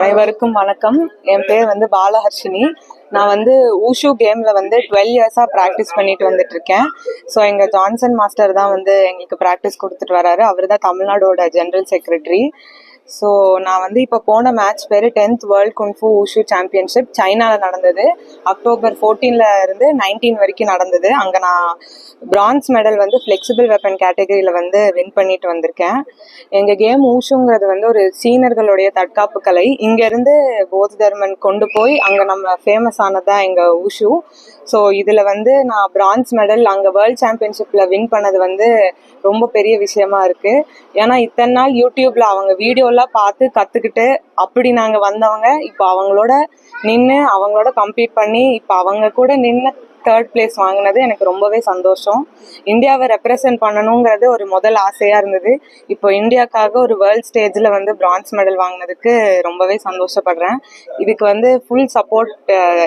அனைவருக்கும் வணக்கம். என் பேர் பாலஹர்ஷினி. நான் ஊஷு கேம்ல 12 இயர்ஸா ப்ராக்டிஸ் பண்ணிட்டு வந்துட்டு இருக்கேன். ஸோ எங்க ஜான்சன் மாஸ்டர் தான் எங்களுக்கு ப்ராக்டிஸ் கொடுத்துட்டு வராரு. அவர் தான் தமிழ்நாடோட ஜெனரல் செக்ரட்டரி. ஸோ நான் இப்போ போன மேட்ச் பேர் 10th world kung fu wushu championship சைனாவில் நடந்தது. அக்டோபர் 14 இருந்து 19 வரைக்கும் நடந்தது. அங்கே நான் பிரான்ஸ் மெடல் ஃப்ளெக்சிபிள் வெப்பன் கேட்டகரியில் வின் பண்ணிட்டு வந்திருக்கேன். எங்கள் கேம் ஊஷுங்கிறது ஒரு சீனர்களுடைய தற்காப்பு கலை. இங்கேருந்து போதி தர்மன் கொண்டு போய் அங்கே நம்ம ஃபேமஸ் ஆனதுதான் எங்கள் ஊஷு. ஸோ இதில் நான் பிரான்ஸ் மெடல் அங்கே வேர்ல்ட் சாம்பியன்ஷிப்பில் வின் பண்ணது ரொம்ப பெரிய விஷயமா இருக்கு. ஏன்னா இத்தனை நாள் யூடியூப்ல அவங்க வீடியோலாம் பார்த்து கற்றுக்கிட்டு அப்படி நாங்கள் வந்தவங்க இப்போ அவங்களோட நின்று அவங்களோட கம்பீட் பண்ணி இப்போ அவங்க கூட நின்று 3rd பிளேஸ் வாங்கினது எனக்கு ரொம்பவே சந்தோஷம். இந்தியாவை ரெப்ரசன்ட் பண்ணணுங்கிறது ஒரு முதல் ஆசையாக இருந்தது. இப்போ இந்தியாவுக்காக ஒரு வேர்ல்ட் ஸ்டேஜில் பிரான்ஸ் மெடல் வாங்கினதுக்கு ரொம்பவே சந்தோஷப்படுறேன். இதுக்கு ஃபுல் சப்போர்ட்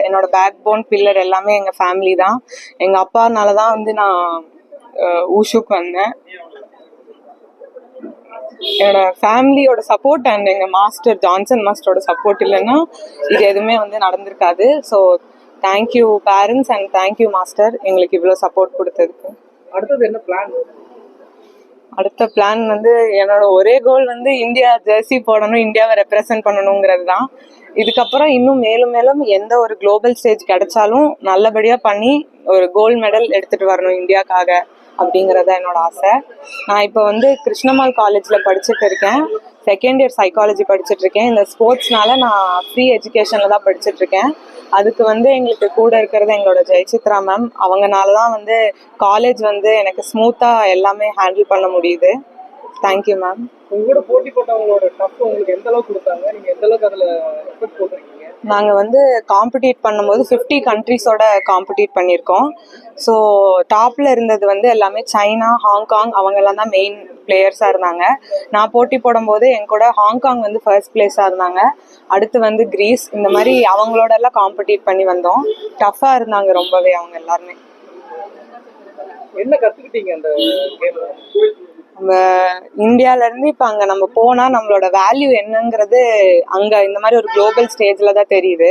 என்னோட பேக் போன் பில்லர் எல்லாமே எங்கள் ஃபேமிலி தான். எங்கள் அப்பானால தான் நான் ஊஷுக்கு வந்தேன். என்னோட ஃபேமிலியோட சப்போர்ட் அண்ட் எங்கள் மாஸ்டர் ஜான்சன் மாஸ்டரோட சப்போர்ட் இல்லைன்னா இது எதுவுமே நடந்திருக்காது. So thank you parents and thank you master எங்களுக்கு இவ்வளோ சப்போர்ட் கொடுத்ததுக்கு. அடுத்தது என்ன பிளான்? அடுத்த பிளான் என்னோட ஒரே கோல் இந்தியா ஜெர்சி போடணும், இந்தியாவை ரெப்ரசன்ட் பண்ணணுங்கிறது தான். இதுக்கப்புறம் இன்னும் மேலும் மேலும் எந்த ஒரு குளோபல் ஸ்டேஜ் கிடைச்சாலும் நல்லபடியாக பண்ணி ஒரு கோல்டு மெடல் எடுத்துகிட்டு வரணும் இந்தியாக்காக அப்படிங்கிறத என்னோட ஆசை. நான் இப்போ கிருஷ்ணமால் காலேஜில் படிச்சுட்டு இருக்கேன். 2nd இயர் சைக்காலஜி படிச்சுட்டு இருக்கேன். இந்த ஸ்போர்ட்ஸ்னால நான் ஃப்ரீ எஜுகேஷனில் தான் படிச்சுட்டு இருக்கேன். அதுக்கு எங்களுக்கு கூட இருக்கிறது எங்களோட ஜெயசித்ரா மேம். அவங்கனால தான் காலேஜ் எனக்கு ஸ்மூத்தாக எல்லாமே ஹேண்டில் பண்ண முடியுது. Thank you ma'am. உங்களோட போட்டி போட்டவங்களோட டஃப் உங்களுக்கு எந்த அளவுக்கு கொடுத்தாங்க? நீங்கள் எந்த அளவுக்கு அதில் எஃபர்ட் போட்டிருக்கீங்க? நாங்கள் காம்படிட் பண்ணும்போது 50 கண்ட்ரிஸோட காம்படிட் பண்ணியிருக்கோம். ஸோ டாப்பில் இருந்தது எல்லாமே சைனா, ஹாங்காங், அவங்கெல்லாம் தான் மெயின் பிளேயர்ஸாக இருந்தாங்க. நான் போட்டி போடும்போது என் கூட ஹாங்காங் 1st பிளேஸாக இருந்தாங்க. அடுத்து கிரீஸ், இந்த மாதிரி அவங்களோட எல்லாம் காம்படிட் பண்ணி வந்தோம். டஃப்பாக இருந்தாங்க ரொம்பவே அவங்க எல்லாருமே. என்ன கற்றுக்கிட்டீங்க அந்த கேம்ல? நம்ம இந்தியாவிலேருந்து இப்போ அங்கே நம்ம போனால் நம்மளோட வேல்யூ என்னங்கிறது அங்கே இந்த மாதிரி ஒரு குளோபல் ஸ்டேஜில் தான் தெரியுது.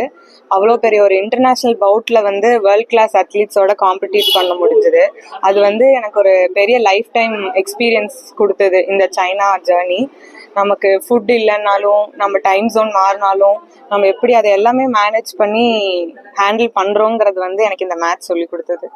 அவ்வளோ பெரிய ஒரு இன்டர்நேஷ்னல் பவுட்டில் வேர்ல்ட் கிளாஸ் அத்லீட்ஸோட காம்படிட் பண்ண முடிஞ்சுது. அது எனக்கு ஒரு பெரிய லைஃப் டைம் எக்ஸ்பீரியன்ஸ் கொடுத்தது இந்த சைனா ஜேர்னி. நமக்கு ஃபுட் இல்லைன்னாலும், நம்ம டைம் ஜோன் மாறினாலும் நம்ம எப்படி அதை எல்லாமே மேனேஜ் பண்ணி ஹேண்டில் பண்ணுறோங்கிறது எனக்கு இந்த மேட்ச் சொல்லி கொடுத்தது.